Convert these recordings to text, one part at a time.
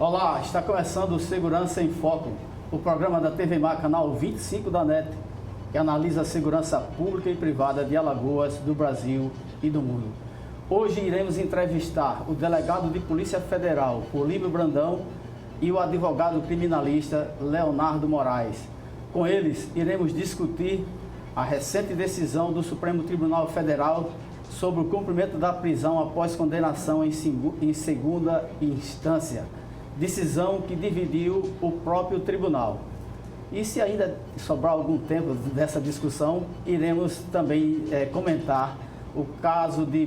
Olá, está começando o Segurança em Foco, o programa da TV Mar, canal 25 da NET, que analisa a segurança pública e privada de Alagoas, do Brasil e do mundo. Hoje iremos entrevistar o delegado de Polícia Federal, Políbio Brandão, e o advogado criminalista Leonardo Moraes. Com eles, iremos discutir a recente decisão do Supremo Tribunal Federal sobre o cumprimento da prisão após condenação em segunda instância. Decisão que dividiu o próprio tribunal. E se ainda sobrar algum tempo dessa discussão, iremos também comentar o caso de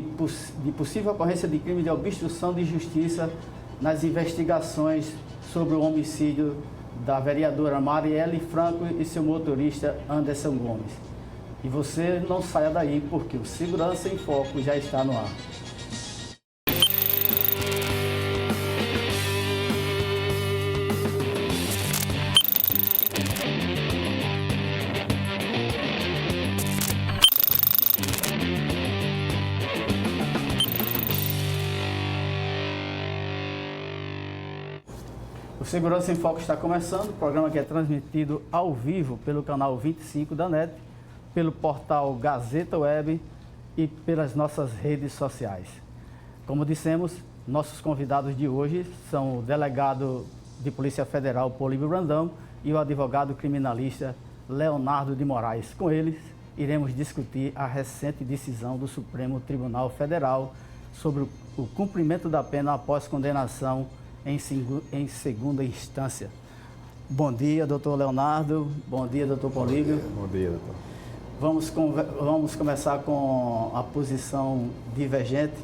possível ocorrência de crime de obstrução de justiça nas investigações sobre o homicídio da vereadora Marielle Franco e seu motorista Anderson Gomes. E você não saia daí, porque o Segurança em Foco já está no ar. O Segurança em Foco está começando, o programa que é transmitido ao vivo pelo canal 25 da NET, pelo portal Gazeta Web e pelas nossas redes sociais. Como dissemos, nossos convidados de hoje são o delegado de Polícia Federal, Políbio Brandão, e o advogado criminalista Leonardo de Moraes. Com eles, iremos discutir a recente decisão do Supremo Tribunal Federal sobre o cumprimento da pena após condenação em segunda instância. Bom dia, doutor Leonardo. Bom dia, doutor Políbio. Bom dia, doutor. Vamos começar com a posição divergente.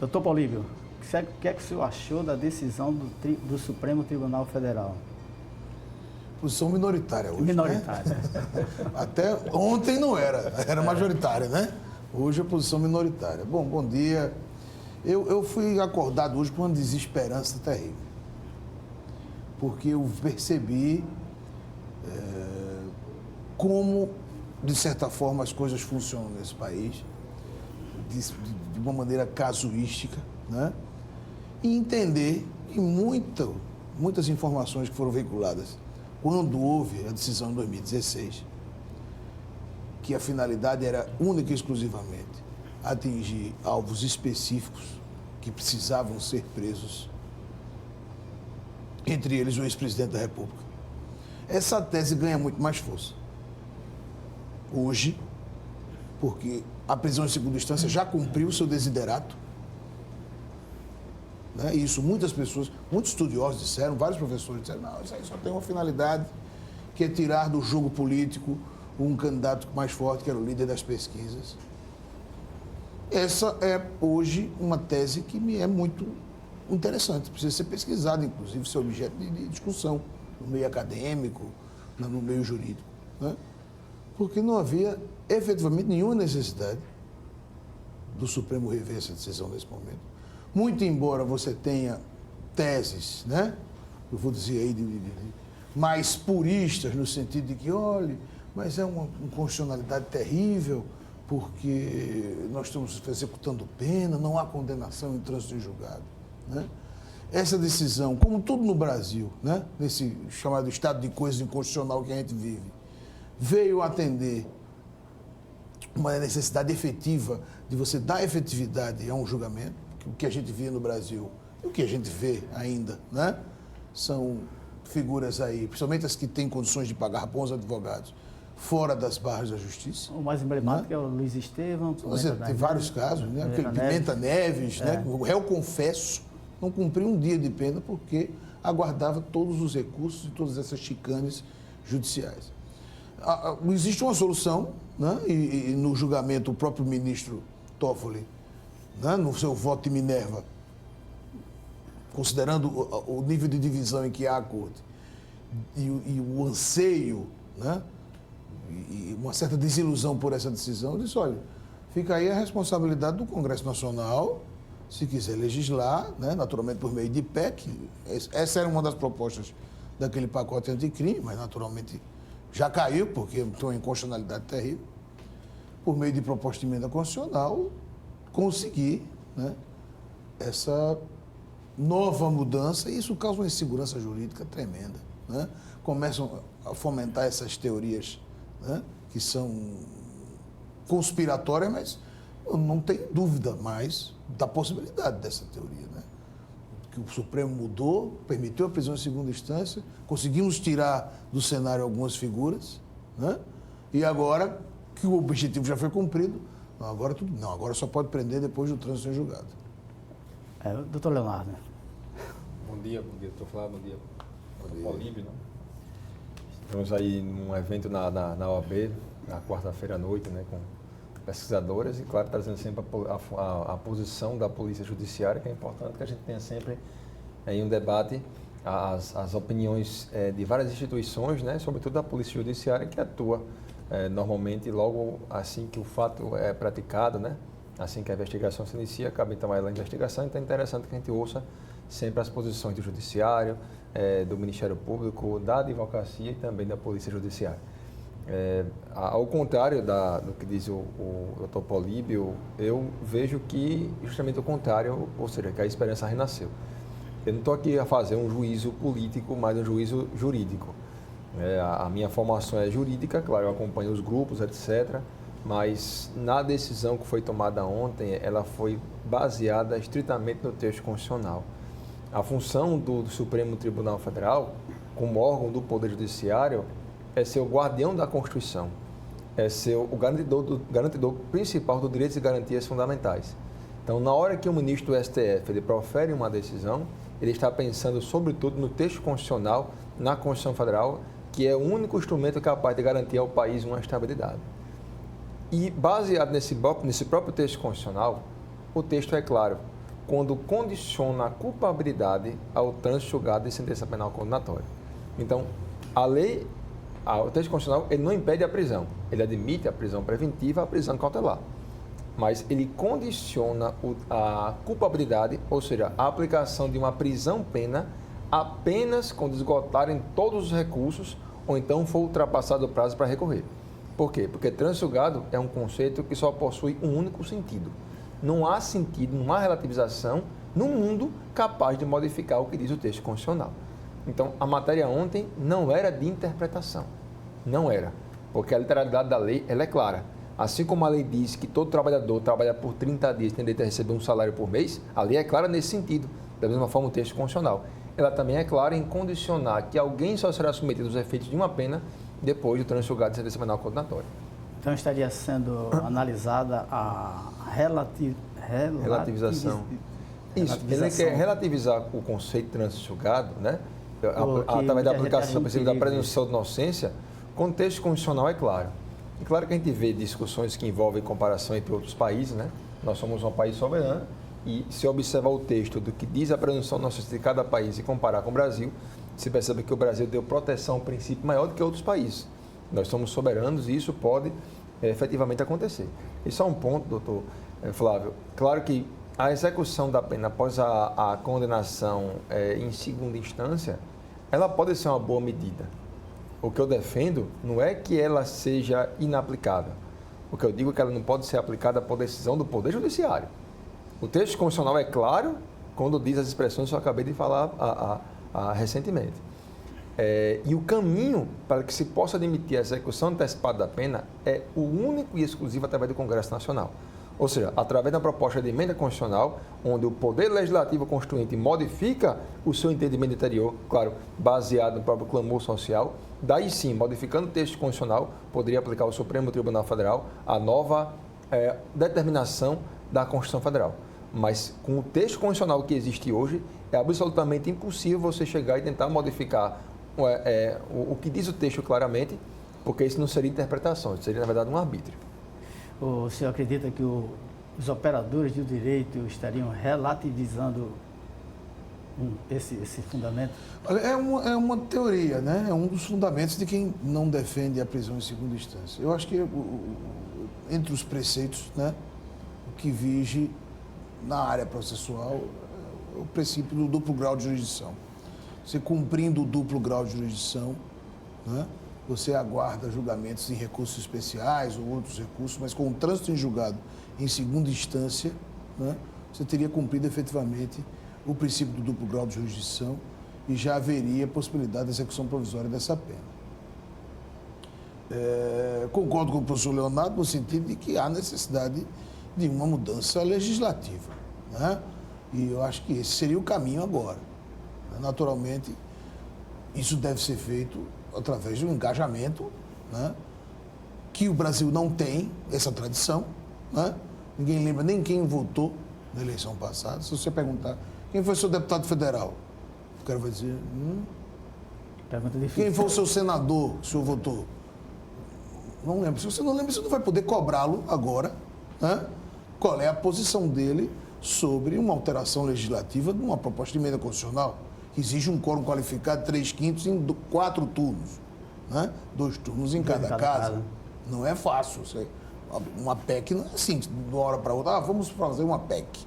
Doutor Políbio, o que é que o senhor achou da decisão do Supremo Tribunal Federal? Posição minoritária hoje. Minoritária. Né? Até ontem não era majoritária, né? Hoje é posição minoritária. Bom dia. Eu fui acordado hoje com uma desesperança terrível, porque eu percebi como, de certa forma, as coisas funcionam nesse país, de uma maneira casuística, né? E entender que muitas informações que foram veiculadas quando houve a decisão em 2016, que a finalidade era única e exclusivamente atingir alvos específicos que precisavam ser presos, entre eles o ex-presidente da República. Essa tese ganha muito mais força hoje, porque a prisão em segunda instância já cumpriu o seu desiderato, né? E isso muitas pessoas, muitos estudiosos disseram, vários professores disseram, não, isso aí só tem uma finalidade, que é tirar do jogo político um candidato mais forte, que era o líder das pesquisas. Essa é, hoje, uma tese que me é muito interessante, precisa ser pesquisada, inclusive, ser objeto de discussão no meio acadêmico, no meio jurídico, né? Porque não havia, efetivamente, nenhuma necessidade do Supremo rever essa decisão nesse momento. Muito embora você tenha teses, né? Eu vou dizer aí, mais puristas, no sentido de que, olha, mas é uma inconstitucionalidade terrível, porque nós estamos executando pena, não há condenação em trânsito em julgado, né? Essa decisão, como tudo no Brasil, né, nesse chamado estado de coisas inconstitucional que a gente vive, veio atender uma necessidade efetiva de você dar efetividade a um julgamento, o que a gente via no Brasil e o que a gente vê ainda, né, são figuras aí, principalmente as que têm condições de pagar bons advogados, fora das barras da justiça. O mais emblemático, né, é o Luiz Estevão. Você tem vários casos, né? Pimenta Neves, né? O réu confesso não cumpriu um dia de pena porque aguardava todos os recursos e todas essas chicanes judiciais. Existe uma solução, né? E no julgamento o próprio ministro Toffoli, né, no seu voto de Minerva, considerando o nível de divisão em que há a corte e o anseio, né, e uma certa desilusão por essa decisão, disse, olha, fica aí a responsabilidade do Congresso Nacional, se quiser legislar, né, naturalmente por meio de PEC. Essa era uma das propostas daquele pacote anticrime, mas naturalmente já caiu, porque tem uma inconstitucionalidade terrível. Por meio de proposta de emenda constitucional, conseguir, né, essa nova mudança, e isso causa uma insegurança jurídica tremenda, né? Começam a fomentar essas teorias, né, que são conspiratórias, mas não tem dúvida mais da possibilidade dessa teoria, né? Que o Supremo mudou, permitiu a prisão em segunda instância, conseguimos tirar do cenário algumas figuras, né? E agora que o objetivo já foi cumprido, agora só pode prender depois do trânsito em julgado. Doutor Leonardo. Bom dia, doutor Flávio, bom dia, Políbio, né? Estamos aí num evento na OAB, na quarta-feira à noite, né, com pesquisadores e, claro, trazendo sempre a posição da Polícia Judiciária, que é importante que a gente tenha sempre em um debate as opiniões de várias instituições, né, sobretudo da Polícia Judiciária, que atua normalmente logo assim que o fato é praticado, né, assim que a investigação se inicia, acaba então a investigação. Então é interessante que a gente ouça sempre as posições do Judiciário, do Ministério Público, da Advocacia e também da Polícia Judiciária. Ao contrário do que diz o Dr. Políbio, eu vejo que justamente o contrário, ou seja, que a esperança renasceu. Eu não estou aqui a fazer um juízo político, mas um juízo jurídico. A minha formação é jurídica, claro, eu acompanho os grupos, etc., mas na decisão que foi tomada ontem, ela foi baseada estritamente no texto constitucional. A função do Supremo Tribunal Federal, como órgão do Poder Judiciário, é ser o guardião da Constituição, é ser o garantidor principal dos direitos e garantias fundamentais. Então, na hora que o ministro do STF ele profere uma decisão, ele está pensando, sobretudo, no texto constitucional, na Constituição Federal, que é o único instrumento capaz de garantir ao país uma estabilidade. E, baseado nesse próprio texto constitucional, o texto é claro, quando condiciona a culpabilidade ao trânsito julgado de sentença penal condenatória. Então, o texto constitucional, ele não impede a prisão, ele admite a prisão preventiva, a prisão cautelar. Mas ele condiciona a culpabilidade, ou seja, a aplicação de uma prisão-pena apenas quando esgotarem todos os recursos ou então for ultrapassado o prazo para recorrer. Por quê? Porque trânsito julgado é um conceito que só possui um único sentido. Não há sentido, não há relativização no mundo capaz de modificar o que diz o texto constitucional. Então, a matéria ontem não era de interpretação. Não era. Porque a literalidade da lei, ela é clara. Assim como a lei diz que todo trabalhador trabalha por 30 dias e tem direito a receber um salário por mês, a lei é clara nesse sentido. Da mesma forma, o texto constitucional. Ela também é clara em condicionar que alguém só será submetido aos efeitos de uma pena depois do trânsito julgado de sentença penal condenatória. Então, estaria sendo analisada a relativização. Isso, ele quer relativizar o conceito de trânsito julgado, né? Através da aplicação da presunção de inocência, o contexto constitucional é claro. E claro que a gente vê discussões que envolvem comparação entre outros países, né? Nós somos um país soberano e se observar o texto do que diz a presunção de inocência de cada país e comparar com o Brasil, se percebe que o Brasil deu proteção a um princípio maior do que outros países. Nós somos soberanos e isso pode efetivamente acontecer. E só um ponto, doutor Flávio. Claro que a execução da pena após a condenação em segunda instância, ela pode ser uma boa medida. O que eu defendo não é que ela seja inaplicável. O que eu digo é que ela não pode ser aplicada por decisão do Poder Judiciário. O texto constitucional é claro quando diz as expressões que eu acabei de falar recentemente. E o caminho para que se possa admitir a execução antecipada da pena é o único e exclusivo através do Congresso Nacional. Ou seja, através da proposta de emenda constitucional, onde o Poder Legislativo Constituinte modifica o seu entendimento interior, claro, baseado no próprio clamor social, daí sim, modificando o texto constitucional, poderia aplicar ao Supremo Tribunal Federal a nova determinação da Constituição Federal. Mas com o texto constitucional que existe hoje, é absolutamente impossível você chegar e tentar modificar o que diz o texto claramente, porque isso não seria interpretação, isso seria, na verdade, um arbítrio. O senhor acredita que os operadores do direito estariam relativizando esse fundamento? Olha, é uma teoria, né? É um dos fundamentos de quem não defende a prisão em segunda instância. Eu acho que entre os preceitos, né, o que vige na área processual é o princípio do duplo grau de jurisdição. Você cumprindo o duplo grau de jurisdição, né, você aguarda julgamentos em recursos especiais ou outros recursos, mas com o trânsito em julgado em segunda instância, né, você teria cumprido efetivamente o princípio do duplo grau de jurisdição e já haveria possibilidade de execução provisória dessa pena. Concordo com o professor Leonardo no sentido de que há necessidade de uma mudança legislativa, né? E eu acho que esse seria o caminho agora. Naturalmente, isso deve ser feito através de um engajamento, né? Que o Brasil não tem essa tradição, né? Ninguém lembra nem quem votou na eleição passada. Se você perguntar quem foi seu deputado federal, o cara vai dizer, Pergunta difícil. quem foi o seu senador que o senhor votou? Não lembro. Se você não lembra, você não vai poder cobrá-lo agora, né? Qual é a posição dele sobre uma alteração legislativa de uma proposta de emenda constitucional que exige um quórum qualificado de 3/5 em 4 turnos, né? 2 turnos em cada casa. Não é fácil. Uma PEC não é assim, de uma hora para outra, vamos fazer uma PEC.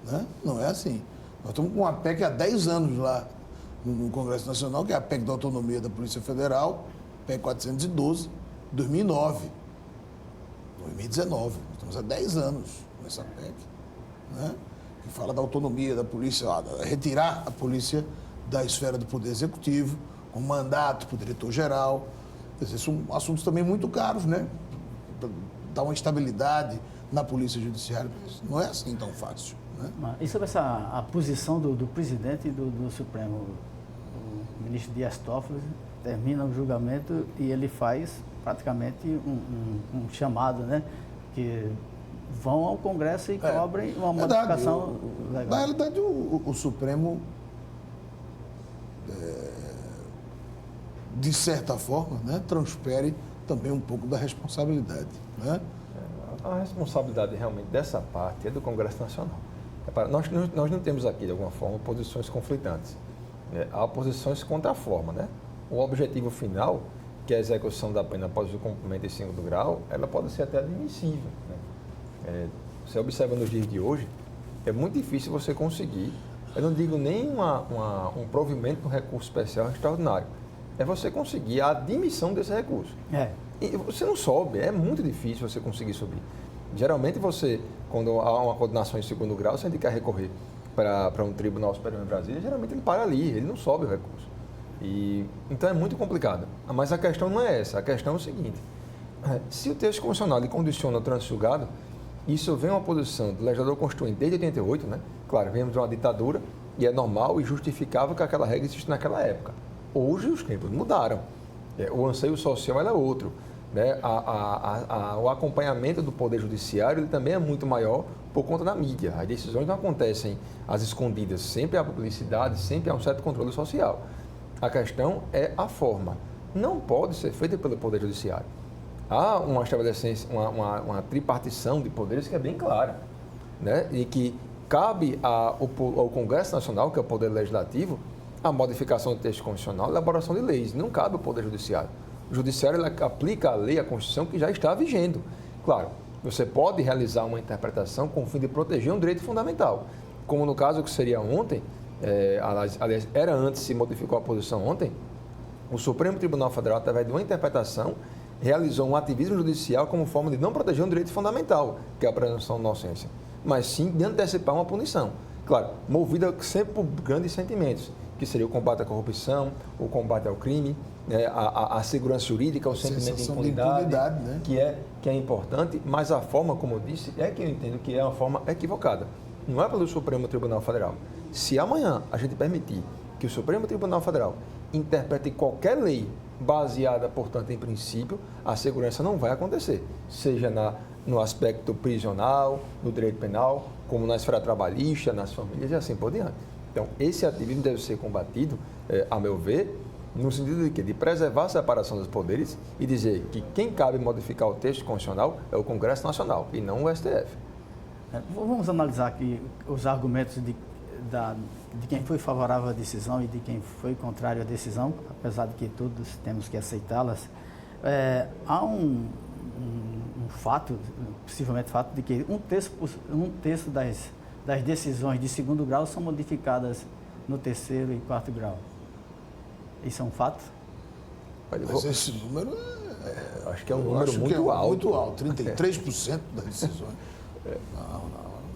Né? Não é assim. Nós estamos com uma PEC há 10 anos lá no Congresso Nacional, que é a PEC da Autonomia da Polícia Federal, PEC 412, 2009, 2019. Nós estamos há 10 anos nessa PEC, né? Que fala da autonomia da polícia, retirar a polícia da esfera do Poder Executivo, com mandato para o diretor-geral. Esses são assuntos também muito caros, né? Dar uma estabilidade na Polícia Judiciária, não é assim tão fácil. Né? E sobre a posição do presidente do Supremo, o ministro Dias Toffoli, termina o julgamento e ele faz praticamente um chamado, né? Que vão ao Congresso e cobrem uma modificação legal. Na realidade, o Supremo, de certa forma, né, transfere também um pouco da responsabilidade. Né? A responsabilidade realmente dessa parte é do Congresso Nacional. Nós não temos aqui, de alguma forma, posições conflitantes. Há posições contra a forma. Né? O objetivo final, que é a execução da pena após o cumprimento em 5º grau, ela pode ser até admissível. Né? Você observa nos dias de hoje, é muito difícil você conseguir, eu não digo nem um provimento do recurso especial extraordinário, é você conseguir a admissão desse recurso. E você não sobe, é muito difícil você conseguir subir. Geralmente você, quando há uma condenação em 2º grau, se ele quer recorrer para um tribunal superior em Brasília, geralmente ele para ali, ele não sobe o recurso. Então é muito complicado. Mas a questão não é essa, a questão é o seguinte, se o texto constitucional ele condiciona o trânsito julgado, isso vem uma posição do legislador constituinte desde 88, né? Claro, vemos de uma ditadura e é normal e justificável que aquela regra existe naquela época. Hoje os tempos mudaram, o anseio social é outro. Né? O acompanhamento do Poder Judiciário ele também é muito maior por conta da mídia. As decisões não acontecem às escondidas, sempre há publicidade, sempre há um certo controle social. A questão é a forma. Não pode ser feita pelo Poder Judiciário. Há uma estabelecência, uma tripartição de poderes que é bem clara, né? E que cabe ao Congresso Nacional, que é o Poder Legislativo, a modificação do texto constitucional, a elaboração de leis. Não cabe ao Poder Judiciário. O Judiciário ele aplica a lei, a Constituição, que já está vigendo. Claro, você pode realizar uma interpretação com o fim de proteger um direito fundamental. Como no caso que seria ontem, aliás, era antes, se modificou a posição ontem, o Supremo Tribunal Federal, através de uma interpretação, realizou um ativismo judicial como forma de não proteger um direito fundamental, que é a presunção de inocência, mas sim de antecipar uma punição. Claro, movida sempre por grandes sentimentos, que seria o combate à corrupção, o combate ao crime, né, a segurança jurídica, o sentimento de impunidade, né? que é importante, mas a forma, como eu disse, é que eu entendo que é uma forma equivocada. Não é pelo Supremo Tribunal Federal. Se amanhã a gente permitir que o Supremo Tribunal Federal interprete qualquer lei baseada, portanto, em princípio, a segurança não vai acontecer, seja no aspecto prisional, no direito penal, como na esfera trabalhista, nas famílias e assim por diante. Então, esse ativismo deve ser combatido, a meu ver, no sentido de quê? De preservar a separação dos poderes e dizer que quem cabe modificar o texto constitucional é o Congresso Nacional e não o STF. Vamos analisar aqui os argumentos de quem foi favorável à decisão e de quem foi contrário à decisão, apesar de que todos temos que aceitá-las. Há um fato, possivelmente fato, de que um terço das decisões de 2º grau são modificadas no 3º e 4º grau. Isso é um fato? Mas esse número acho que é um número muito alto. Muito alto, 33% das decisões.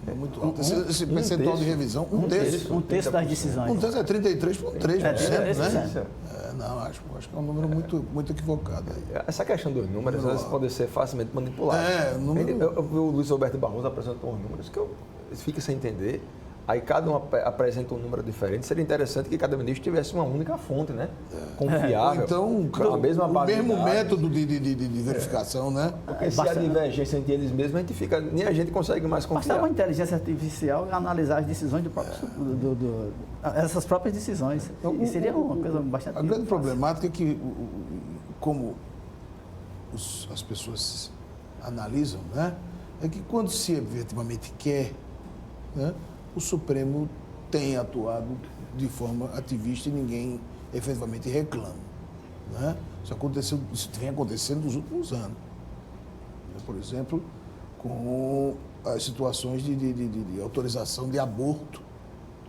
É muito alto. Esse percentual de revisão, um terço. Um terço das decisões. Um terço é 33,3%, né? É. Não, acho que é um número muito equivocado aí. Essa questão dos números, às vezes, pode ser facilmente manipulada. Número... Eu vi o Luiz Roberto Barroso apresentou uns números que eu fico sem entender. Aí cada um apresenta um número diferente. Seria interessante que cada ministro tivesse uma única fonte, né? Confiável. Então, a mesma o mesmo método de verificação, né? Porque se há divergência entre eles mesmos, nem a gente consegue mais confiar. Basta uma inteligência artificial analisar as decisões do próprio, essas próprias decisões. E seria uma coisa bastante... A grande problemática é que, como as pessoas analisam, né? É que quando se efetivamente quer, né? O Supremo tem atuado de forma ativista e ninguém efetivamente reclama. Né? Isso vem acontecendo nos últimos anos. Por exemplo, com as situações de autorização de aborto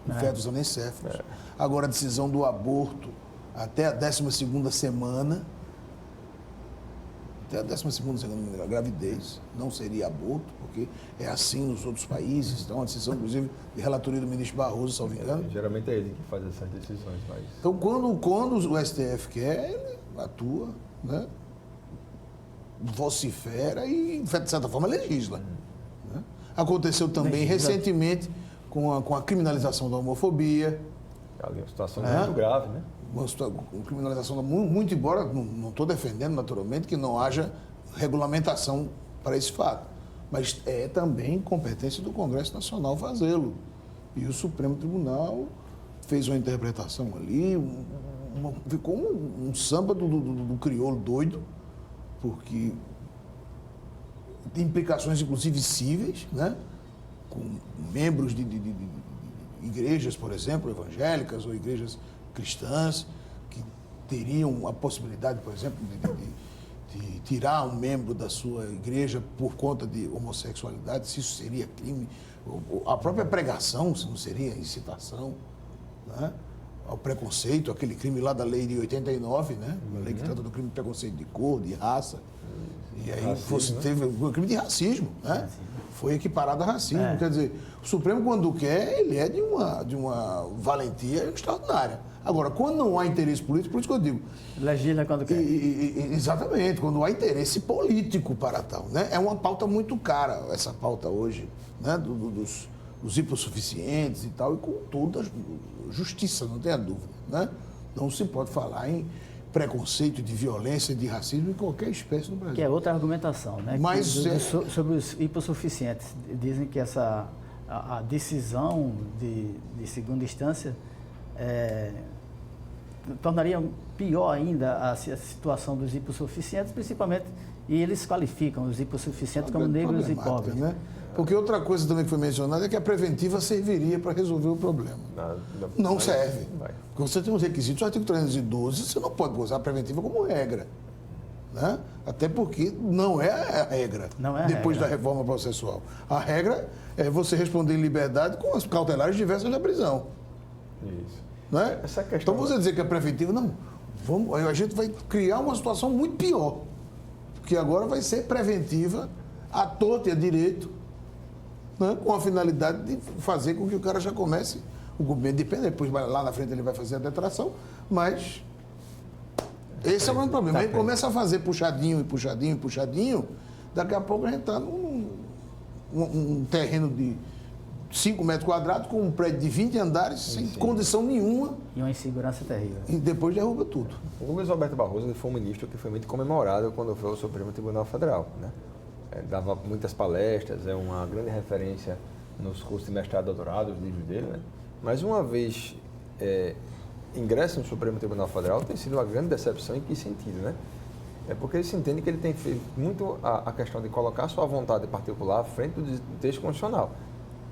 em fetos anencéfalos. Agora, a decisão do aborto até a 12ª semana, até a 12ª semana da gravidez, não seria aborto, porque é assim nos outros países. Então, a decisão, inclusive, de relatoria do ministro Barroso, salvo engano. Geralmente é ele que faz essas decisões. Mas... Então, quando o STF quer, ele atua, né? Vocifera e, de certa forma, legisla. Né? Aconteceu também recentemente com a criminalização da homofobia. Ali, uma situação muito grave, né? Uma criminalização muito, embora não estou defendendo naturalmente que não haja regulamentação para esse fato, mas é também competência do Congresso Nacional fazê-lo. E o Supremo Tribunal fez uma interpretação ali, ficou um samba do crioulo doido, porque tem implicações inclusive cíveis, né? Com membros de igrejas, por exemplo, evangélicas ou igrejas cristãs, que teriam a possibilidade, por exemplo, de tirar um membro da sua igreja por conta de homossexualidade, se isso seria crime. A própria pregação, se não seria incitação, né? Ao preconceito, aquele crime lá da lei de 89, né? A lei que trata do crime de preconceito de cor, de raça. E aí teve o crime de racismo, né? Foi equiparado a racismo. Quer dizer, o Supremo, quando quer, ele é de uma valentia extraordinária. Agora, quando não há interesse político, por isso que eu digo... Legisla quando quer. Exatamente, quando há interesse político para tal, né? É uma pauta muito cara, essa pauta hoje, né? Dos hipossuficientes e tal, e com toda a justiça, não tenha dúvida, né? Não se pode falar em preconceito, de violência, de racismo em qualquer espécie no Brasil. Que é outra argumentação, né? Mas sobre os hipossuficientes. Dizem que a decisão de segunda instância tornaria pior ainda a situação dos hipossuficientes, principalmente, e eles qualificam os hipossuficientes como negros e pobres. Né? Porque outra coisa também que foi mencionada é que a preventiva serviria para resolver o problema. Não serve. Porque você tem os requisitos do artigo 312, você não pode usar a preventiva como regra. Né? Até porque não é a regra, depois da reforma processual. A regra é você responder em liberdade com as cautelares diversas da prisão. Isso. Né? Essa questão... Então você dizer que é preventiva, não. A gente vai criar uma situação muito pior. Porque agora vai ser preventiva à torta e à direito, né? Com a finalidade de fazer com que o cara já comece o cumprimento de pena. Depois lá na frente ele vai fazer a detração, mas esse é o grande problema. Ele começa a fazer puxadinho, daqui a pouco a gente está num terreno de 5 metros quadrados, com um prédio de 20 andares, sem condição nenhuma. E uma insegurança terrível. E depois derruba tudo. O Luiz Roberto Barroso foi um ministro que foi muito comemorado quando foi ao Supremo Tribunal Federal, né? Dava muitas palestras, é uma grande referência nos cursos de mestrado e doutorado, os livros dele, né? Mas uma vez ingresso no Supremo Tribunal Federal, tem sido uma grande decepção. Em que sentido, né? É porque ele se entende que ele tem feito muito a questão de colocar sua vontade particular à frente do texto constitucional.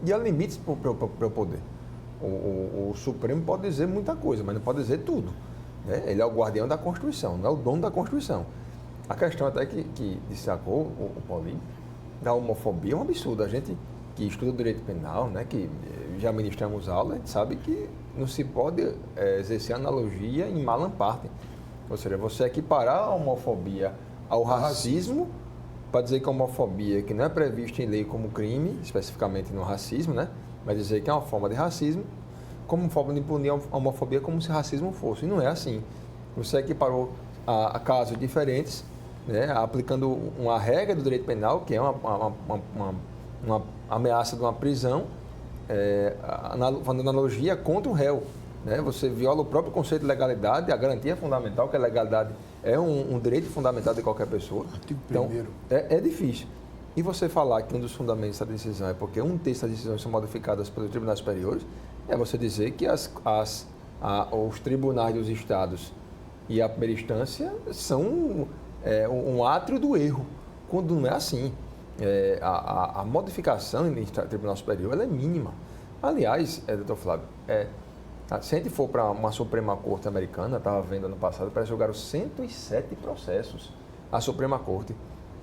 E há limites para o poder. O Supremo pode dizer muita coisa, mas não pode dizer tudo. Né? Ele é o guardião da Constituição, não é o dono da Constituição. A questão até que destacou o Paulinho, da homofobia é um absurdo. A gente que estuda direito penal, né, que já ministramos aula, a gente sabe que não se pode exercer analogia em malam partem. Ou seja, você equiparar a homofobia ao racismo para dizer que a homofobia, que não é prevista em lei como crime, especificamente no racismo, né? Mas dizer que é uma forma de racismo, como forma de punir a homofobia como se racismo fosse. E não é assim. Você equiparou a casos diferentes, né? Aplicando uma regra do direito penal, que é uma ameaça de uma prisão, fazendo analogia contra o réu. Né? Você viola o próprio conceito de legalidade, a garantia fundamental, que a legalidade é um direito fundamental de qualquer pessoa. Artigo Então, 1º. é difícil. E você falar que um dos fundamentos da decisão é porque um terço das decisões são modificadas pelos tribunais superiores, é você dizer que os tribunais dos estados e a primeira instância são um átrio do erro, quando não é assim. A modificação em tribunal superior ela é mínima. Aliás, doutor Flávio, se a gente for para uma Suprema Corte americana, estava vendo ano passado, parece que julgaram 107 processos a Suprema Corte.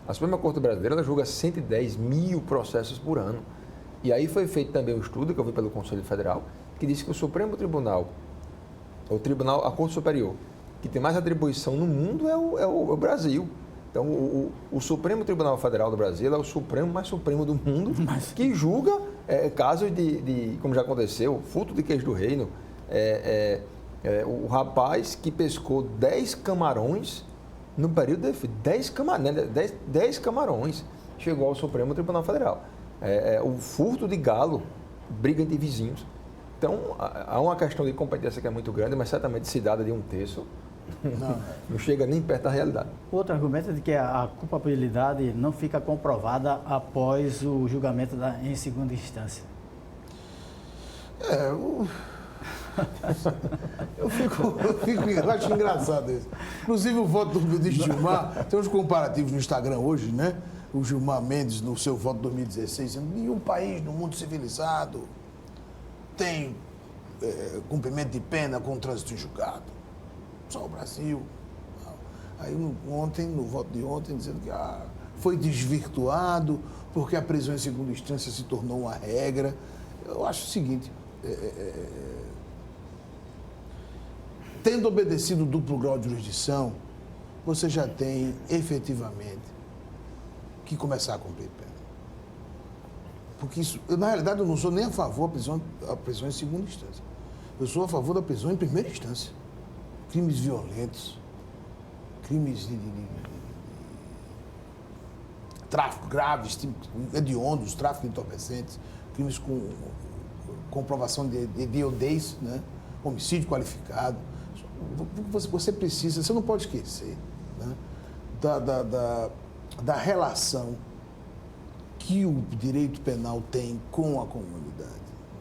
A Suprema Corte brasileira ela julga 110 mil processos por ano. E aí foi feito também um estudo que eu vi pelo Conselho Federal, que disse que o Supremo Tribunal, a Corte Superior, que tem mais atribuição no mundo é o Brasil. Então, o Supremo Tribunal Federal do Brasil é o Supremo mais supremo do mundo, que julga casos de, como já aconteceu, furto de queijo do reino. O rapaz que pescou 10 camarões no período de 10 camarões chegou ao Supremo Tribunal Federal. O furto de galo, briga entre vizinhos. Então, há uma questão de competência que é muito grande, mas certamente cidade de um terço não chega nem perto da realidade. Outro argumento é de que a culpabilidade não fica comprovada após o julgamento em segunda instância. Eu acho engraçado isso. Inclusive o voto do Gilmar, tem uns comparativos no Instagram hoje, né? O Gilmar Mendes, no seu voto de 2016, dizendo: nenhum país no mundo civilizado tem cumprimento de pena com trânsito em julgado. Só o Brasil. Aí ontem, no voto de ontem, dizendo que foi desvirtuado porque a prisão em segunda instância se tornou uma regra. Eu acho o seguinte, tendo obedecido o duplo grau de jurisdição, você já tem efetivamente que começar a cumprir pena. Porque isso, na realidade, eu não sou nem a favor da prisão em segunda instância. Eu sou a favor da prisão em primeira instância. Crimes violentos, crimes de tráfico graves, hediondos, tráfico de entorpecentes, crimes com comprovação de idiotez, né? Homicídio qualificado. Você precisa, você não pode esquecer, né? da relação que o direito penal tem com a comunidade,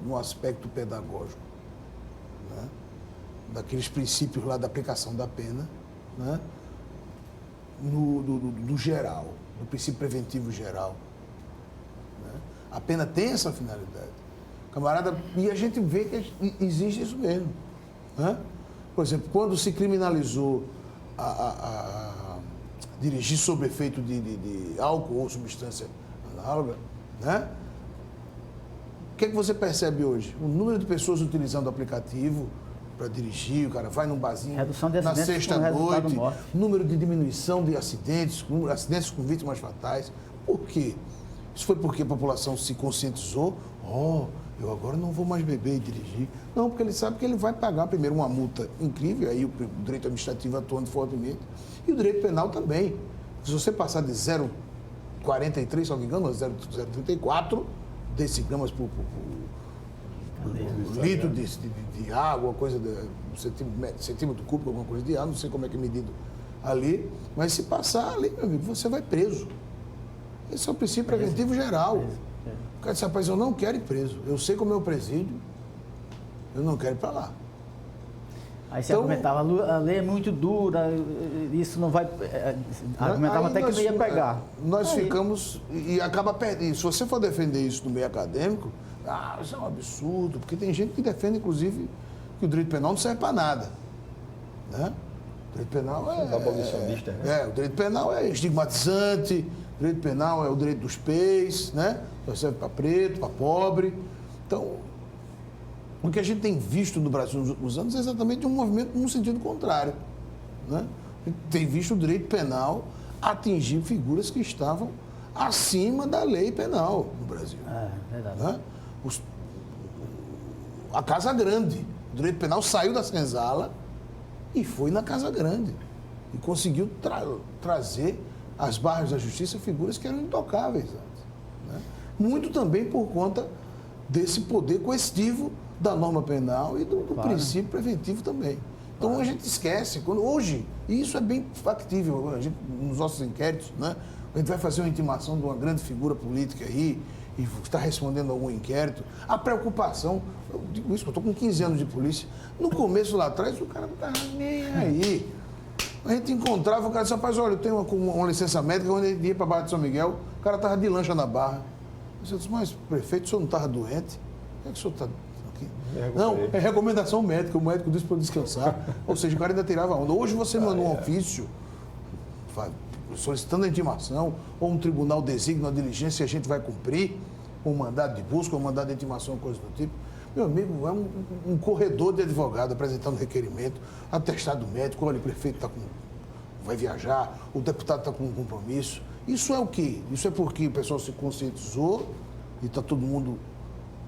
no aspecto pedagógico, né? Daqueles princípios lá da aplicação da pena, né? No geral, no princípio preventivo geral. Né? A pena tem essa finalidade. Camarada, e a gente vê que existe isso mesmo. Né? Por exemplo, quando se criminalizou dirigir sob efeito de álcool ou substância análoga, né? O que é que você percebe hoje? O número de pessoas utilizando o aplicativo para dirigir, o cara vai num barzinho na sexta-noite, número de diminuição de acidentes com vítimas fatais. Por quê? Isso foi porque a população se conscientizou. Eu agora não vou mais beber e dirigir. Não, porque ele sabe que ele vai pagar primeiro uma multa incrível, aí o direito administrativo atuando fortemente, e o direito penal também. Se você passar de 0,43, se não me engano, 0,34 decigramas por litro de água, coisa centímetro cúbico, alguma coisa de água, não sei como é que é medido ali, mas se passar ali, meu amigo, você vai preso. Esse é o princípio preventivo geral. O cara disse: rapaz, eu não quero ir preso. Eu sei como é o presídio, eu não quero ir para lá. Aí você argumentava, a lei é muito dura, isso não vai... Argumentava até que não ia pegar. Nós ficamos... E acaba perdendo. Se você for defender isso no meio acadêmico, isso é um absurdo, porque tem gente que defende, inclusive, que o direito penal não serve para nada. Né? O direito penal é abolicionista, né? O direito penal é estigmatizante, o direito penal é o direito dos PEIs, né? Só serve para preto, para pobre. Então, o que a gente tem visto no Brasil nos últimos anos é exatamente um movimento num sentido contrário. Né? A gente tem visto o direito penal atingir figuras que estavam acima da lei penal no Brasil. Verdade. Né? A Casa Grande, o direito penal saiu da senzala e foi na Casa Grande. E conseguiu trazer às barras da justiça figuras que eram intocáveis antes. Né? Muito também por conta desse poder coercitivo da norma penal e do princípio preventivo também. Então a gente esquece, hoje, e isso é bem factível, nos nossos inquéritos, né? A gente vai fazer uma intimação de uma grande figura política aí, e está respondendo a algum inquérito. A preocupação, eu digo isso, eu estou com 15 anos de polícia, no começo lá atrás o cara não estava nem aí. A gente encontrava, o cara disse, rapaz, olha, eu tenho uma licença médica, quando ele ia para a Barra de São Miguel, o cara estava de lancha na Barra. Eu disse, mas prefeito, o senhor não estava doente? Por que o senhor está aqui? Não, é recomendação médica, o médico disse para eu descansar. Ou seja, o cara ainda tirava onda. Hoje você manda um ofício solicitando a intimação, ou um tribunal designa a diligência e a gente vai cumprir, um mandado de busca, um mandado de intimação, coisa do tipo. Meu amigo, é um corredor de advogado apresentando requerimento, atestado médico, olha, o prefeito vai viajar, o deputado está com um compromisso. Isso é o quê? Isso é porque o pessoal se conscientizou e está todo mundo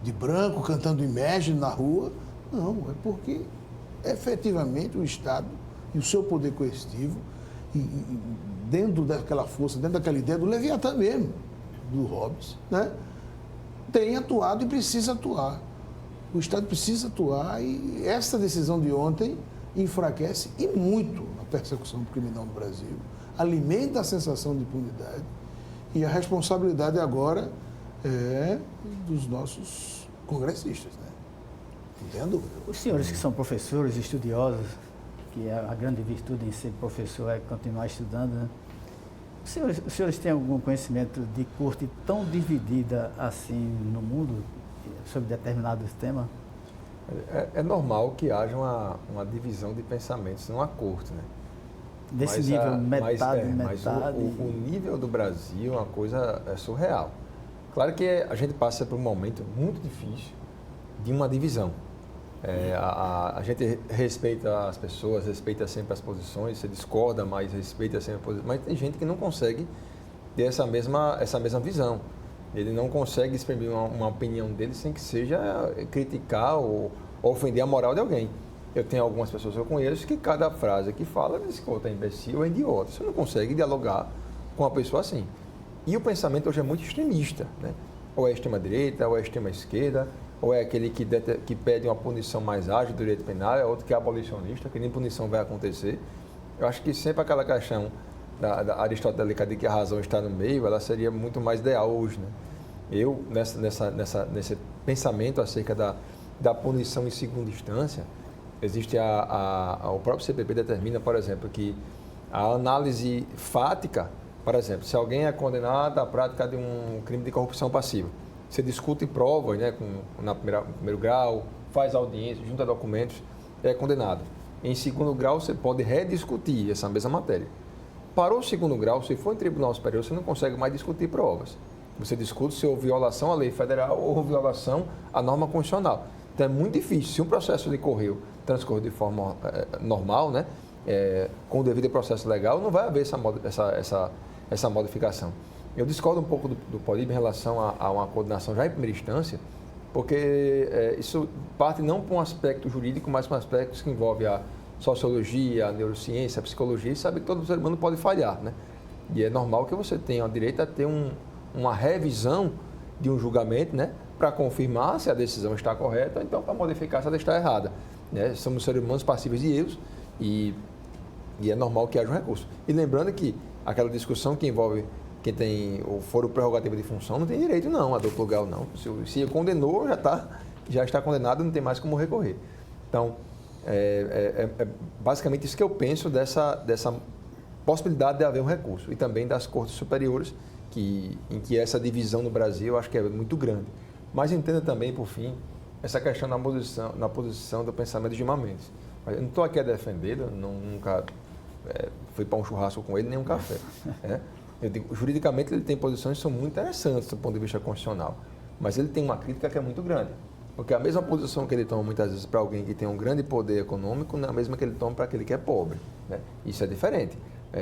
de branco, cantando Imagine na rua? Não, é porque efetivamente o Estado e o seu poder coercitivo, dentro daquela força, dentro daquela ideia do Leviatã mesmo, do Hobbes, né, tem atuado e precisa atuar. O Estado precisa atuar e essa decisão de ontem enfraquece e muito a persecução criminal no Brasil, alimenta a sensação de impunidade e a responsabilidade agora é dos nossos congressistas, né? Entendo? Os senhores que são professores, estudiosos, que a grande virtude em ser professor é continuar estudando, né? Os senhores têm algum conhecimento de corte tão dividida assim no mundo sobre determinados temas? É normal que haja uma divisão de pensamentos numa corte, né? Desse nível, metade. Mas o nível do Brasil é uma coisa surreal. Claro que a gente passa por um momento muito difícil de uma divisão. A gente respeita as pessoas, respeita sempre as posições, você discorda, mas respeita sempre a posição. Mas tem gente que não consegue ter essa mesma visão. Ele não consegue exprimir uma opinião dele sem que seja criticar ou ofender a moral de alguém. Eu tenho algumas pessoas que eu conheço que cada frase que fala, diz que outra é imbecil ou é idiota. Você não consegue dialogar com uma pessoa assim. E o pensamento hoje é muito extremista, né? Ou é extrema-direita, ou é extrema-esquerda, ou é aquele que pede uma punição mais ágil do direito penal, é outro que é abolicionista, que nem punição vai acontecer. Eu acho que sempre aquela questão da aristotélica de que a razão está no meio, ela seria muito mais ideal hoje, né? Eu, nesse pensamento acerca da punição em segunda instância, existe o próprio CPP determina, por exemplo, que a análise fática, por exemplo, se alguém é condenado à prática de um crime de corrupção passiva, você discute provas, né, no primeiro grau, faz audiência, junta documentos, é condenado. Em segundo grau, você pode rediscutir essa mesma matéria. Para o segundo grau, se for em tribunal superior, você não consegue mais discutir provas. Você discute se houve violação à lei federal ou violação à norma constitucional. Então é muito difícil. Se um processo transcorrer de forma normal, né, com o devido processo legal, não vai haver essa modificação. Eu discordo um pouco do Políbio em relação a uma condenação já em primeira instância, porque isso parte não para um aspecto jurídico, mas para um aspecto que envolve a sociologia, a neurociência, a psicologia, e sabe que todo ser humano pode falhar, né? E é normal que você tenha o direito a ter uma revisão de um julgamento, né, para confirmar se a decisão está correta, ou então para modificar se ela está errada, né? Somos seres humanos passíveis de erros e é normal que haja um recurso. E lembrando que aquela discussão que envolve quem tem o foro prerrogativo de função não tem direito não, a duplo grau não. Se condenou, já está condenado, não tem mais como recorrer. Então, basicamente isso que eu penso dessa possibilidade de haver um recurso. E também das cortes superiores, em que essa divisão no Brasil eu acho que é muito grande. Mas entenda também, por fim, essa questão na posição do pensamento de Gilmar Mendes. Eu não estou aqui a defendê-lo, nunca fui para um churrasco com ele, nem um café. Eu digo, juridicamente ele tem posições que são muito interessantes do ponto de vista constitucional, mas ele tem uma crítica que é muito grande, porque a mesma posição que ele toma muitas vezes para alguém que tem um grande poder econômico não é a mesma que ele toma para aquele que é pobre, né? Isso é diferente.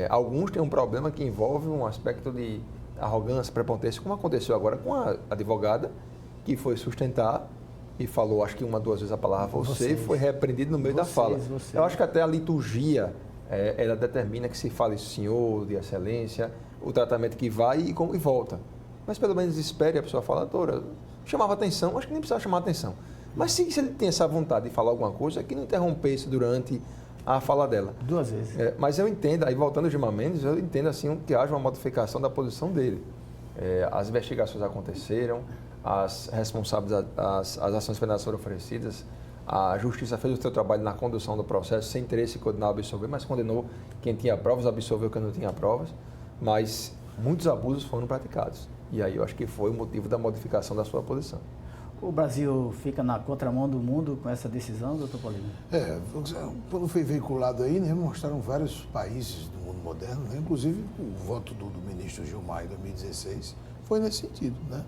Alguns têm um problema que envolve um aspecto de arrogância, prepotência, como aconteceu agora com a advogada, que foi sustentar e falou, acho que 1 ou 2 vezes a palavra você, foi repreendido no meio da fala. Eu acho que até a liturgia, ela determina que se fale senhor, de excelência, o tratamento que vai e volta. Mas pelo menos espere a pessoa falar, doutora, chamava atenção, acho que nem precisava chamar atenção. Mas se ele tem essa vontade de falar alguma coisa, que não interrompesse durante a fala dela. 2 vezes. Mas eu entendo, aí voltando ao Gilmar Mendes, eu entendo assim que haja uma modificação da posição dele. As investigações aconteceram, as responsáveis, as ações penais foram oferecidas, a Justiça fez o seu trabalho na condução do processo, sem interesse em condenar ou absolver, mas condenou quem tinha provas, absolveu quem não tinha provas, mas muitos abusos foram praticados. E aí eu acho que foi o motivo da modificação da sua posição. O Brasil fica na contramão do mundo com essa decisão, doutor Paulino? Quando foi veiculado aí, né, mostraram vários países do mundo moderno, né, inclusive o voto do ministro Gilmar em 2016 foi nesse sentido, né,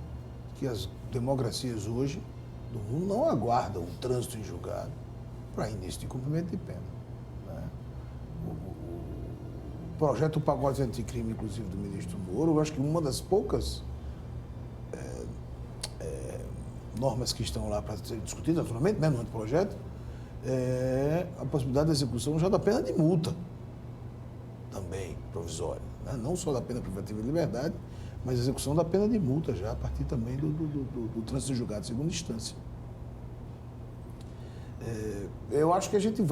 que as democracias hoje do mundo não aguardam um trânsito em julgado para início de cumprimento de pena. Né. O projeto pacote anticrime, inclusive, do ministro Moro, eu acho que uma das poucas normas que estão lá para ser discutidas, naturalmente, né, no anteprojeto, é a possibilidade da execução já da pena de multa, também provisória. Né? Não só da pena privativa de liberdade, mas a execução da pena de multa já, a partir também do trânsito julgado de segunda instância. Eu acho que a gente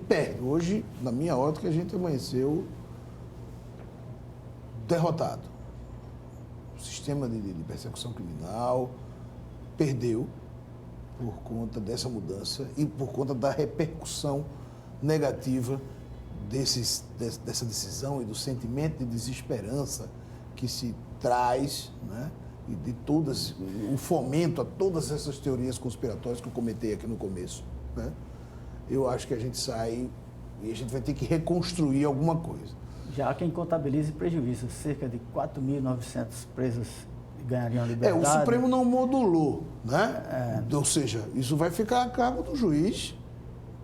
perde. Hoje, na minha ótica, a gente amanheceu derrotado. O sistema de persecução criminal perdeu por conta dessa mudança e por conta da repercussão negativa dessa decisão e do sentimento de desesperança que se traz, né, e de o fomento a todas essas teorias conspiratórias que eu comentei aqui no começo. Né? Eu acho que a gente sai e a gente vai ter que reconstruir alguma coisa. Já há quem contabilize prejuízo, cerca de 4.900 presos ganhariam liberdade. O Supremo não modulou, né? Ou seja, isso vai ficar a cargo do juiz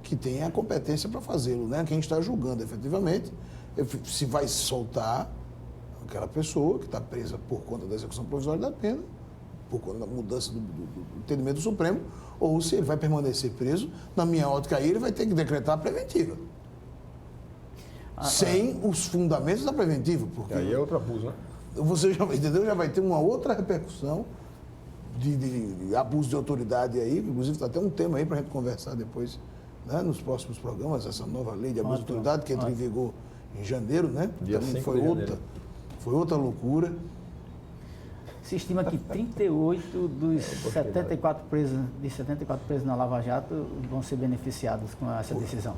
que tem a competência para fazê-lo, né? Quem está julgando efetivamente, se vai soltar aquela pessoa que está presa por conta da execução provisória da pena, por conta da mudança do entendimento do Supremo, ou se ele vai permanecer preso, na minha ótica aí, ele vai ter que decretar a preventiva. Sem os fundamentos da preventiva. Porque aí é outro abuso, né? Você já, entendeu? Já vai ter uma outra repercussão de abuso de autoridade aí, inclusive está até um tema aí para a gente conversar depois, né, nos próximos programas, essa nova lei de abuso de autoridade que entra em vigor em janeiro, né? Dia também 5 de janeiro. Foi outra loucura. Se estima que 38 dos 74 presos na Lava Jato vão ser beneficiados com essa decisão.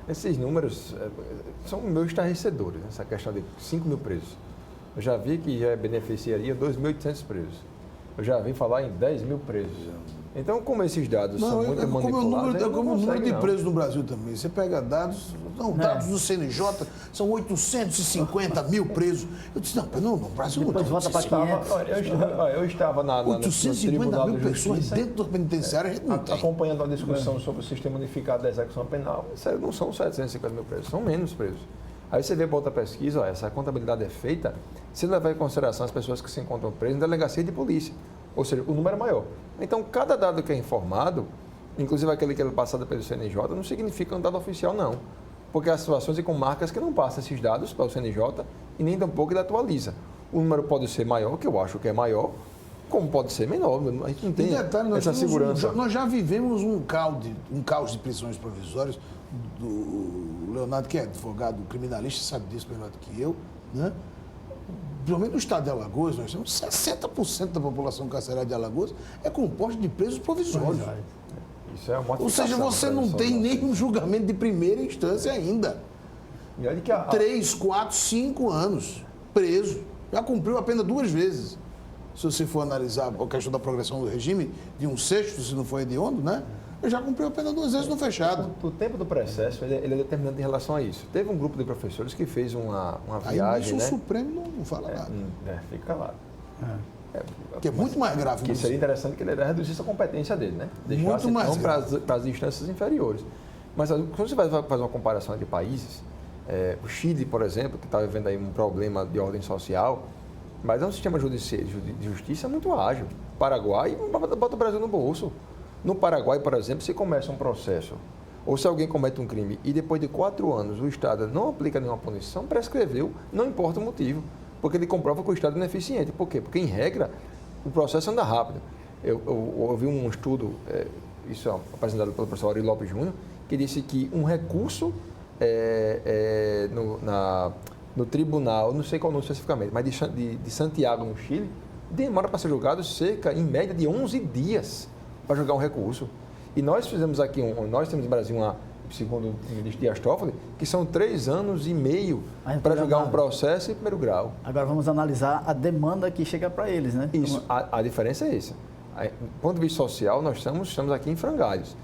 Esses números são meio estarrecedores, essa questão de 5 mil presos. Eu já vi que já beneficiaria 2.800 presos. Eu já vi falar em 10 mil presos. Então, como esses dados são muito manipulados... Como o número de presos no Brasil também. Você pega dados do CNJ, são 850 mil presos. Eu disse, não, no Brasil não. Depois volta para 500. Eu estava na 850 mil pessoas dentro do penitenciário, a gente não tem. Acompanhando a discussão sobre o sistema unificado da execução penal, isso não são 750 mil presos, são menos presos. Aí você vê para outra pesquisa, essa contabilidade é feita se levar em consideração as pessoas que se encontram presas em delegacia de polícia. Ou seja, o número é maior. Então, cada dado que é informado, inclusive aquele que é passado pelo CNJ, não significa um dado oficial, não. Porque há situações e com marcas que não passam esses dados para o CNJ e nem tampouco ele atualiza. O número pode ser maior, que eu acho que é maior, como pode ser menor. A gente não tem essa segurança. Nós já vivemos um caos de prisões provisórias. Do Leonardo, que é advogado criminalista, sabe disso melhor do que eu, né? Principalmente no estado de Alagoas, nós temos 60% da população carcerária de Alagoas é composta de presos provisórios. Isso é uma Ou seja, você não tem nenhum julgamento de primeira instância ainda. 3, 4, 5 anos preso. Já cumpriu a pena 2 vezes. Se você for analisar a questão da progressão do regime, de 1/6, se não foi hediondo, né? Ele já cumpriu a pena 2 vezes no fechado. O tempo do processo ele é determinante em relação a isso. Teve um grupo de professores que fez uma viagem, né? O Supremo não fala nada. Fica lá. Que é muito mais grave. Que seria interessante que ele reduzisse a competência dele, né? Deixasse então para as instâncias inferiores. Mas quando você vai fazer uma comparação entre países, O Chile, por exemplo, que está vivendo aí um problema de ordem social, mas é um sistema de justiça muito ágil. Paraguai, bota o Brasil no bolso. No Paraguai, por exemplo, se começa um processo, ou se alguém comete um crime e depois de 4 anos o Estado não aplica nenhuma punição, prescreveu, não importa o motivo, porque ele comprova que o Estado é ineficiente. Por quê? Porque, em regra, o processo anda rápido. Eu ouvi um estudo, isso é apresentado pelo professor Ari Lopes Júnior, que disse que um recurso no tribunal, não sei qual nome especificamente, mas de Santiago, no Chile, demora para ser julgado cerca, em média, de 11 dias para julgar um recurso. E nós fizemos aqui, nós temos no Brasil, segundo o ministro Dias Toffoli, que são 3 anos e meio para julgar um processo em primeiro grau. Agora vamos analisar a demanda que chega para eles, né? Isso, a diferença é essa. Do ponto de vista social, nós estamos aqui em frangalhos.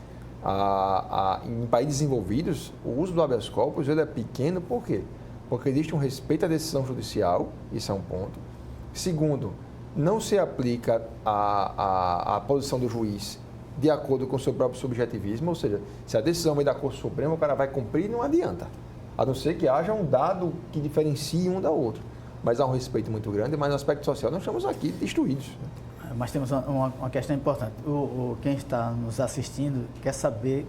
Em países desenvolvidos, o uso do habeas corpus ele é pequeno, por quê? Porque existe um respeito à decisão judicial, isso é um ponto. Segundo, não se aplica a posição do juiz de acordo com o seu próprio subjetivismo, ou seja, se a decisão vem da Corte Suprema, o cara vai cumprir, não adianta. A não ser que haja um dado que diferencie um da outro. Mas há um respeito muito grande, mas no aspecto social nós estamos aqui destruídos. Mas temos uma questão importante. Quem está nos assistindo quer saber,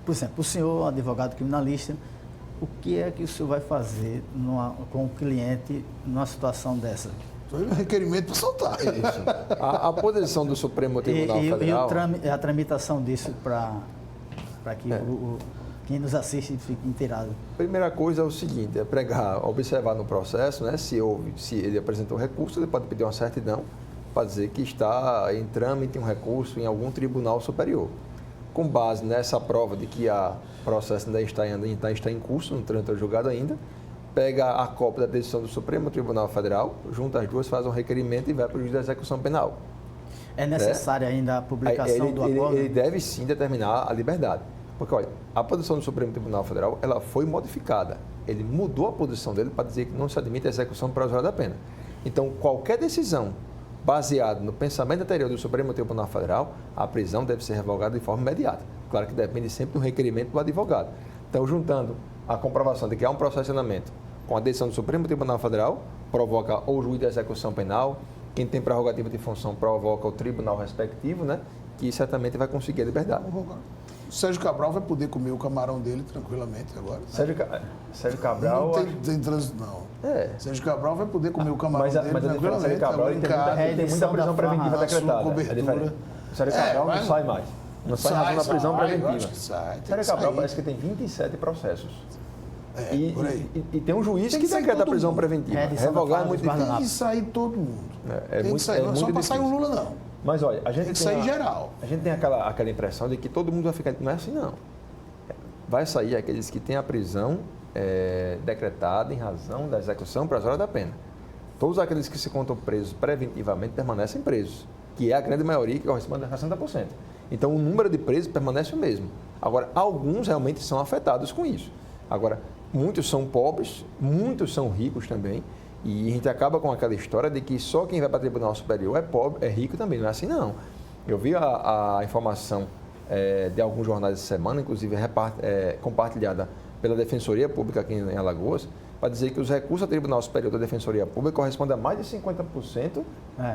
por exemplo, o senhor, advogado criminalista, o que é que o senhor vai fazer com o cliente numa situação dessa? Foi um requerimento para soltar. Isso. A posição do Supremo Tribunal Federal... E a tramitação disso para que quem nos assiste fique inteirado. Primeira coisa é o seguinte, observar no processo, né, se ele apresentou recurso, ele pode pedir uma certidão para dizer que está em trâmite um recurso em algum tribunal superior. Com base nessa prova de que o processo ainda está em curso, não está julgado ainda, pega a cópia da decisão do Supremo Tribunal Federal, junta as duas, faz um requerimento e vai para o juiz da execução penal. É necessária ainda a publicação do acordo? Ele deve sim determinar a liberdade. Porque, olha, a posição do Supremo Tribunal Federal, ela foi modificada. Ele mudou a posição dele para dizer que não se admite a execução provisória da pena. Então, qualquer decisão baseada no pensamento anterior do Supremo Tribunal Federal, a prisão deve ser revogada de forma imediata. Claro que depende sempre do requerimento do advogado. Então, juntando a comprovação de que há um processo de andamento com a decisão do Supremo Tribunal Federal, provoca ou o juiz da execução penal, quem tem prerrogativa de função provoca o tribunal respectivo, né, que certamente vai conseguir a liberdade. O Sérgio Cabral vai poder comer o camarão dele tranquilamente agora. Sérgio Cabral... Não tem trânsito, não. Sérgio Cabral vai poder comer o camarão dele tranquilamente. Mas Sérgio Cabral tem muita prisão preventiva decretada. O Sérgio Cabral não sai mais. Não sai razão na prisão preventiva. Sérgio Cabral parece que tem 27 processos. E tem um juiz que decreta a prisão preventiva. Revogar é muito difícil. Tem que sair todo mundo. Tem que sair, não é só para sair o Lula, não. Mas olha, a gente tem que sair geral. A gente tem aquela impressão de que todo mundo vai ficar... Não é assim, não. Vai sair aqueles que têm a prisão decretada em razão da execução provisória da pena. Todos aqueles que se encontram presos preventivamente permanecem presos, que é a grande maioria, que corresponde a 60%. Então, o número de presos permanece o mesmo. Agora, alguns realmente são afetados com isso. Agora, muitos são pobres, muitos são ricos também, e a gente acaba com aquela história de que só quem vai para o Tribunal Superior é pobre, é rico também. Não é assim, não. Eu vi a informação de alguns jornais de semana, inclusive compartilhada pela Defensoria Pública aqui em Alagoas, para dizer que os recursos ao Tribunal Superior da Defensoria Pública correspondem a mais de 50%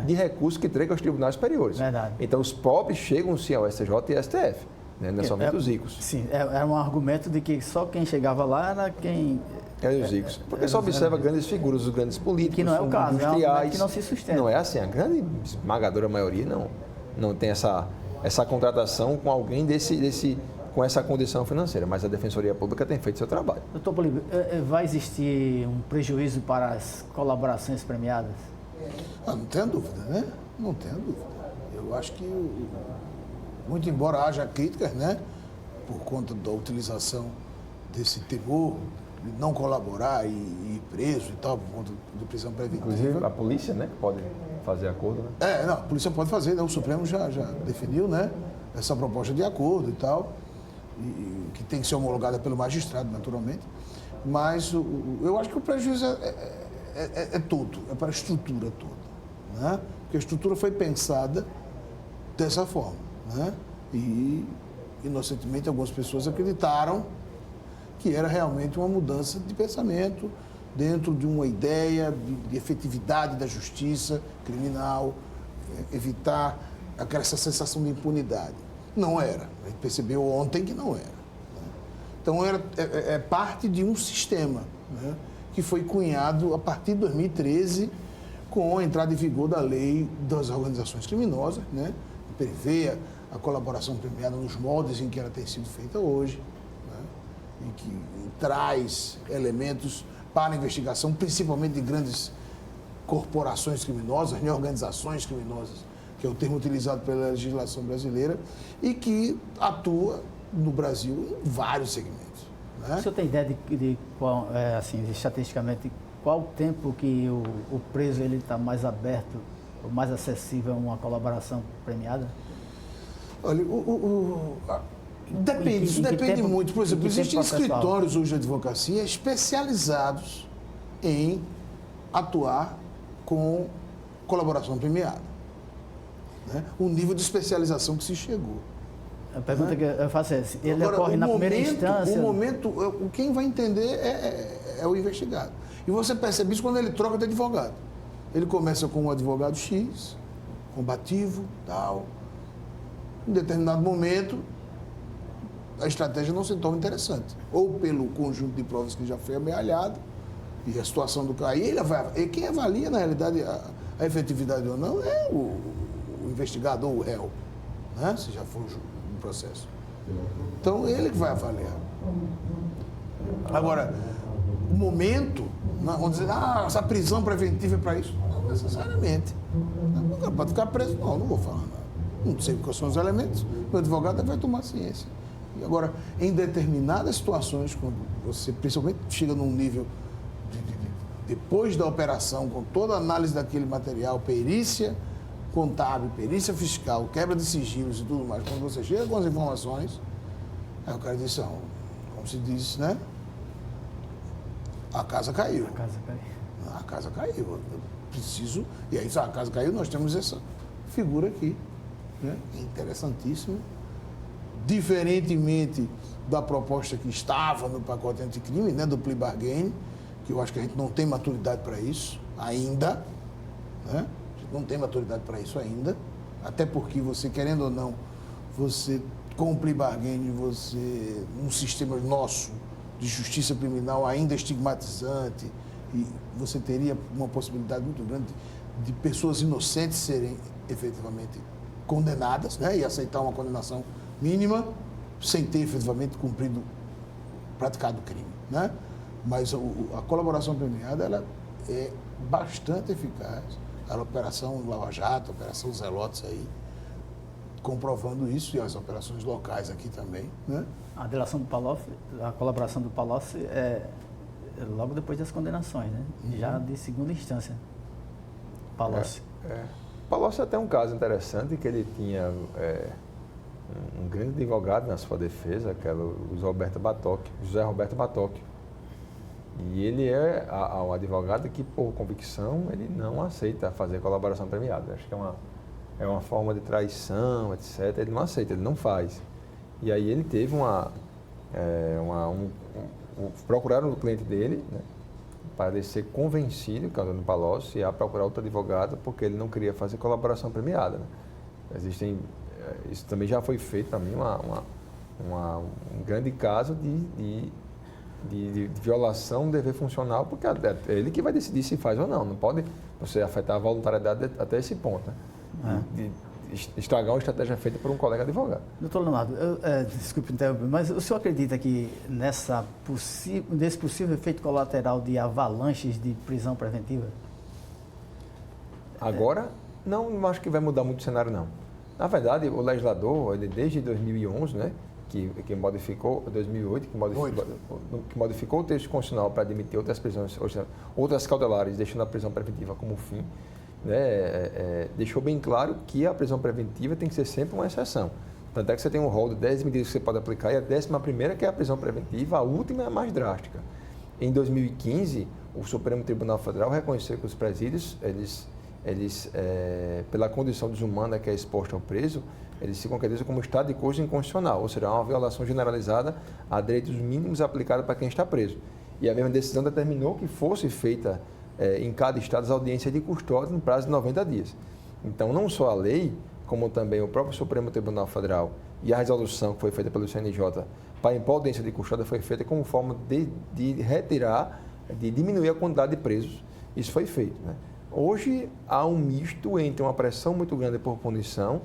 de recursos que entregam aos tribunais superiores. Verdade. Então, os pobres chegam-se ao STJ e STF, né? Não é somente os ricos. Sim, era um argumento de que só quem chegava lá era quem... Eram os ricos. Porque só observa grandes figuras, os grandes políticos, que não é o caso, industriais. Que não se sustenta. Não é assim, a grande esmagadora maioria não tem essa contratação com alguém com essa condição financeira, mas a Defensoria Pública tem feito seu trabalho. Doutor Políbio, vai existir um prejuízo para as colaborações premiadas? Não tenho dúvida, né? Não tenho dúvida. Eu acho que, muito embora haja críticas, né, por conta da utilização desse temor de não colaborar e ir preso e tal, por conta de prisão preventiva. Inclusive a polícia, né, que pode fazer acordo, né? Não, a polícia pode fazer, né? O Supremo já definiu, né, essa proposta de acordo e tal, e que tem que ser homologada pelo magistrado, naturalmente. Mas eu acho que o prejuízo é todo, é para a estrutura toda, né? Porque a estrutura foi pensada dessa forma, né? E, inocentemente, algumas pessoas acreditaram que era realmente uma mudança de pensamento dentro de uma ideia de efetividade da justiça criminal, evitar essa sensação de impunidade. Não era. A gente percebeu ontem que não era. Né? Então, é parte de um sistema, né, que foi cunhado a partir de 2013 com a entrada em vigor da lei das organizações criminosas, né, que prevê a colaboração premiada nos moldes em que ela tem sido feita hoje, né, e que traz elementos para a investigação, principalmente de grandes corporações criminosas, né, organizações criminosas, que é o termo utilizado pela legislação brasileira, e que atua no Brasil em vários segmentos. Né? O senhor tem ideia de qual, assim, estatisticamente, qual o tempo que o preso está mais aberto, ou mais acessível a uma colaboração premiada? Olha, depende, isso depende muito. Por exemplo, existem escritórios hoje de advocacia especializados em atuar com colaboração premiada. Né? O nível de especialização que se chegou. A pergunta que eu faço é essa: ele ocorre na primeira instância? Quem vai entender é o investigado. E você percebe isso quando ele troca de advogado. Ele começa com um advogado X, combativo, tal. Em determinado momento, a estratégia não se torna interessante. Ou pelo conjunto de provas que já foi amealhado, e a situação do cara. E quem avalia, na realidade, a efetividade ou não é o investigador, o réu, né? Se já for um processo. Então, ele que vai avaliar. Agora, o momento, vamos dizer, essa prisão preventiva é para isso? Não necessariamente. O cara pode ficar preso, não vou falar nada. Não sei quais são os elementos, o advogado vai tomar ciência. E agora, em determinadas situações, quando você principalmente chega num nível depois da operação, com toda a análise daquele material, perícia contábil, perícia fiscal, quebra de sigilos e tudo mais, quando você chega com as informações, aí o cara diz, como se diz, né? A casa caiu. A casa caiu. Eu preciso. E aí, a casa caiu, nós temos essa figura aqui. Né? Interessantíssimo. Diferentemente da proposta que estava no pacote anticrime, né, do plea bargain, que eu acho que a gente não tem maturidade para isso ainda. Né? A gente não tem maturidade para isso ainda. Até porque você, querendo ou não, você, com o plea bargain, você, um sistema nosso de justiça criminal ainda estigmatizante, e você teria uma possibilidade muito grande de pessoas inocentes serem efetivamente condenadas, né, e aceitar uma condenação mínima sem ter efetivamente praticado o crime, né? Mas a colaboração premiada, ela é bastante eficaz. A Operação Lava Jato, a Operação Zelotes aí, comprovando isso, e as operações locais aqui também, né? A delação do Palocci, a colaboração do Palocci é logo depois das condenações, né? Já de segunda instância. Palocci. Palocci é até um caso interessante, que ele tinha um grande advogado na sua defesa, que era o José Roberto Batocchi. E ele é um advogado que, por convicção, ele não aceita fazer colaboração premiada. Acho que é uma forma de traição, etc. Ele não aceita, ele não faz. E aí ele teve procuraram o cliente dele, né, para ele ser convencido, que é o Antônio Palocci, a procurar outro advogado, porque ele não queria fazer colaboração premiada. Né? Isso também já foi feito, para mim, um grande caso de violação do dever funcional, porque é ele que vai decidir se faz ou não. Não pode você afetar a voluntariedade até esse ponto, né? De estragar uma estratégia feita por um colega advogado. Doutor Leonardo, desculpe interromper, mas o senhor acredita que nesse possível efeito colateral de avalanches de prisão preventiva? Agora, não acho que vai mudar muito o cenário, não. Na verdade, o legislador, ele desde 2011, né, que modificou, 2008, que modificou o texto constitucional para admitir outras prisões, outras cautelares, deixando a prisão preventiva como fim, né, deixou bem claro que a prisão preventiva tem que ser sempre uma exceção. Tanto é que você tem um rol de 10 medidas que você pode aplicar, e a 11ª, que é a prisão preventiva, a última é a mais drástica. Em 2015, o Supremo Tribunal Federal reconheceu que os presídios, eles pela condição desumana que é exposta ao preso, Ele se concretiza como estado de coisa inconstitucional, ou seja, uma violação generalizada a direitos mínimos aplicados para quem está preso. E a mesma decisão determinou que fosse feita em cada estado as audiências de custódia no prazo de 90 dias. Então, não só a lei, como também o próprio Supremo Tribunal Federal e a resolução que foi feita pelo CNJ para impor a audiência de custódia foi feita como forma de retirar, de diminuir a quantidade de presos. Isso foi feito, né? Hoje, há um misto entre uma pressão muito grande por punição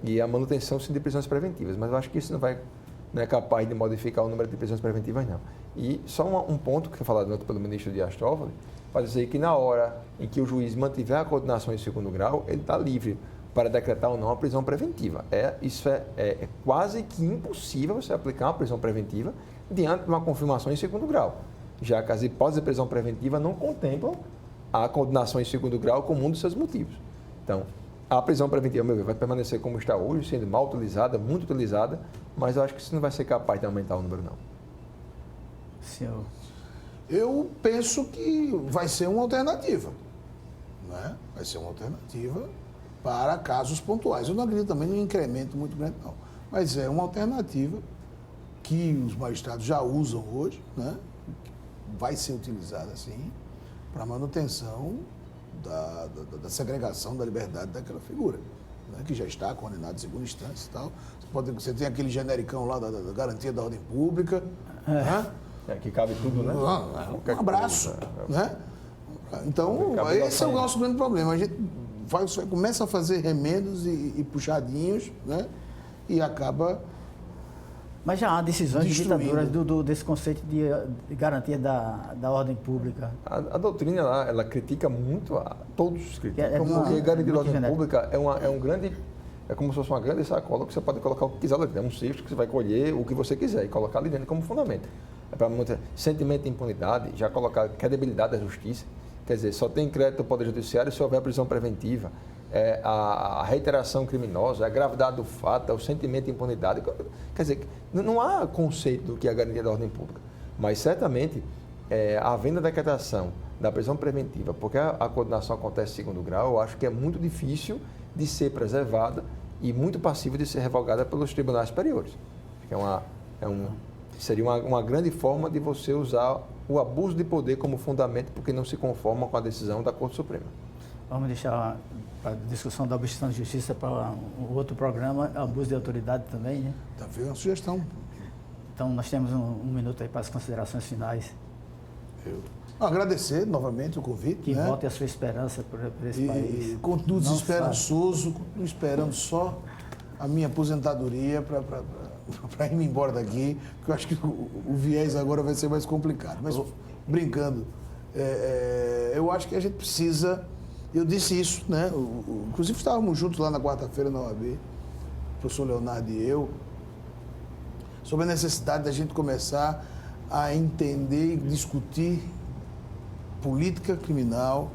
e a manutenção de prisões preventivas, mas eu acho que isso não é capaz de modificar o número de prisões preventivas, não. E só um ponto que foi falado ontem pelo ministro Dias Toffoli, para dizer que na hora em que o juiz mantiver a condenação em segundo grau, ele está livre para decretar ou não a prisão preventiva. Isso é quase que impossível você aplicar uma prisão preventiva diante de uma confirmação em segundo grau, já que as hipóteses de prisão preventiva não contemplam a condenação em segundo grau como um dos seus motivos. Então, a prisão preventiva, meu ver, vai permanecer como está hoje, sendo mal utilizada, muito utilizada, mas eu acho que isso não vai ser capaz de aumentar o número, não. Senhor. Eu penso que vai ser uma alternativa, né? Vai ser uma alternativa para casos pontuais. Eu não acredito também num incremento muito grande, não. Mas é uma alternativa que os magistrados já usam hoje, né? Vai ser utilizada, sim, para manutenção da segregação da liberdade daquela figura, né? Que já está condenado em segunda instância e tal. Você tem aquele genericão lá da garantia da ordem pública, né? Que cabe tudo, né? Um abraço, né? Então, esse é o nosso grande problema. A gente começa a fazer remendos e puxadinhos, né? E acaba... Mas já há decisões de destruindo. ditaduras desse conceito de garantia da ordem pública. A doutrina lá, ela critica muito, todos criticam, uma- porque garantia da ordem genérico. pública é como se fosse uma grande sacola que você pode colocar o que quiser lá dentro. É um cesto que você vai colher o que você quiser e colocar ali dentro como fundamento. É para manter sentimento de impunidade, já colocar credibilidade da justiça. Quer dizer, só tem crédito do Poder Judiciário se houver prisão preventiva. A reiteração criminosa, a gravidade do fato, o sentimento de impunidade. Quer dizer, não há conceito do que é a garantia da ordem pública. Mas, certamente, havendo a decretação da prisão preventiva, porque a condenação acontece em segundo grau, eu acho que é muito difícil de ser preservada e muito passível de ser revogada pelos tribunais superiores. Seria uma grande forma de você usar o abuso de poder como fundamento porque não se conforma com a decisão da Corte Suprema. Vamos deixar a discussão da obstrução de justiça para um outro programa, abuso de autoridade também, né? Tá vendo uma sugestão? Então, nós temos um minuto aí para as considerações finais. Agradecer novamente o convite. Que né? volte a sua esperança por esse país. E continuo Não desesperançoso, continuo esperando só a minha aposentadoria para ir embora daqui, porque eu acho que o viés agora vai ser mais complicado. Mas, brincando, eu acho que a gente precisa... Eu disse isso, né? Inclusive estávamos juntos lá na quarta-feira na OAB, o professor Leonardo e eu, sobre a necessidade da gente começar a entender e discutir política criminal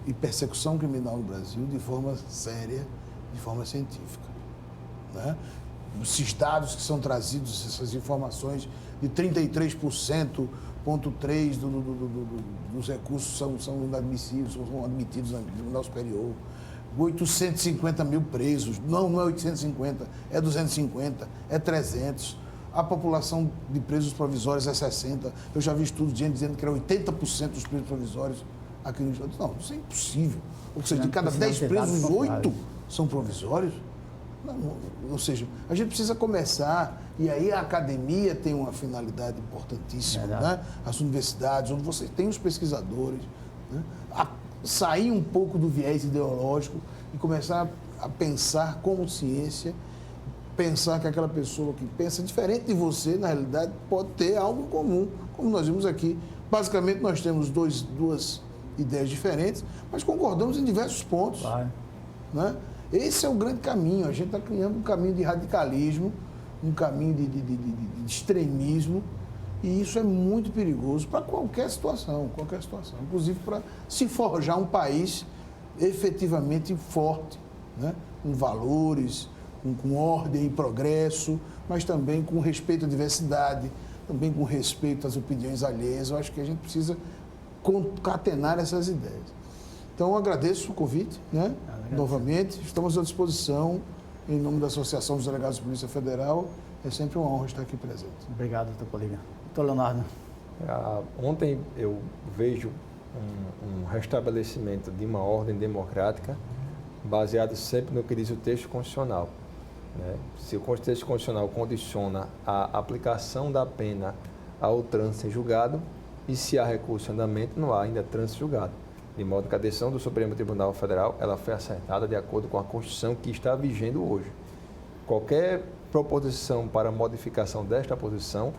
e persecução criminal no Brasil de forma séria, de forma científica, né? Esses dados que são trazidos, essas informações de 33,3% dos recursos são inadmissíveis, são admitidos no Tribunal Superior. 850 mil presos. Não é 850, é 250, é 300. A população de presos provisórios é 60. Eu já vi estudos dizendo que era 80% dos presos provisórios aqui no Estado. Não, isso é impossível. Ou seja, de cada 10 presos, 8 são provisórios. Não, ou seja, a gente precisa começar, e aí a academia tem uma finalidade importantíssima, né? As universidades, onde você tem os pesquisadores, né? A sair um pouco do viés ideológico e começar a pensar como ciência, pensar que aquela pessoa que pensa diferente de você, na realidade, pode ter algo em comum, como nós vimos aqui. Basicamente, nós temos duas ideias diferentes, mas concordamos em diversos pontos. Né? Esse é o grande caminho. A gente está criando um caminho de radicalismo, um caminho de extremismo, e isso é muito perigoso para qualquer situação, inclusive para se forjar um país efetivamente forte, né? Com valores, com ordem e progresso, mas também com respeito à diversidade, também com respeito às opiniões alheias. Eu acho que a gente precisa concatenar essas ideias. Então, eu agradeço o convite, né? Novamente, estamos à disposição em nome da Associação dos Delegados de Polícia Federal, é sempre uma honra estar aqui presente. Obrigado, doutor Políbio. Doutor Leonardo. Ontem eu vejo um restabelecimento de uma ordem democrática baseado sempre no que diz o texto constitucional. Né? Se o texto constitucional condiciona a aplicação da pena ao trânsito em julgado, e se há recurso em andamento, não há ainda trânsito em julgado. De modo que a decisão do Supremo Tribunal Federal ela foi acertada de acordo com a Constituição que está vigendo hoje. Qualquer proposição para modificação desta posição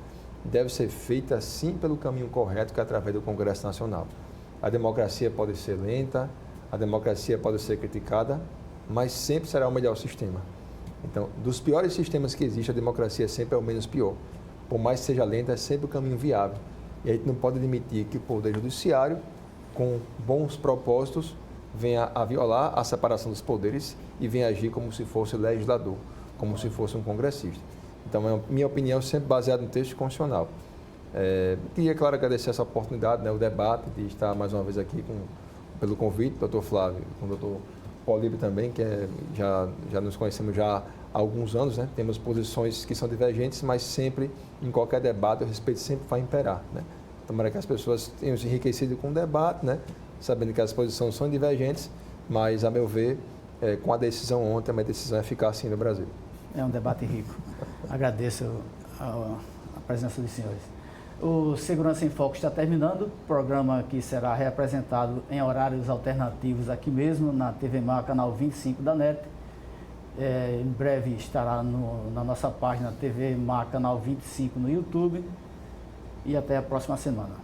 deve ser feita sim pelo caminho correto, que é através do Congresso Nacional. A democracia pode ser lenta, a democracia pode ser criticada, mas sempre será o melhor sistema. Então, dos piores sistemas que existe, a democracia sempre é o menos pior. Por mais que seja lenta, é sempre o caminho viável. E a gente não pode admitir que o Poder Judiciário, com bons propósitos, venha a violar a separação dos poderes e venha agir como se fosse legislador, como se fosse um congressista. Então, minha opinião é sempre baseada no texto constitucional. Queria, claro, agradecer essa oportunidade, né, o debate, de estar mais uma vez aqui pelo convite, doutor Flávio, com o doutor Políbio também, que já nos conhecemos já há alguns anos, né? Temos posições que são divergentes, mas sempre, em qualquer debate, o respeito sempre vai imperar, né? Tomara que as pessoas tenham se enriquecido com o debate, né? Sabendo que as posições são divergentes, mas, a meu ver, com a decisão ontem, é uma decisão eficaz sim no Brasil. É um debate rico. Agradeço a presença dos senhores. O Segurança em Foco está terminando, programa que será reapresentado em horários alternativos aqui mesmo, na TV Mar, canal 25 da NET. Em breve estará na nossa página TV Mar, canal 25 no YouTube. E até a próxima semana.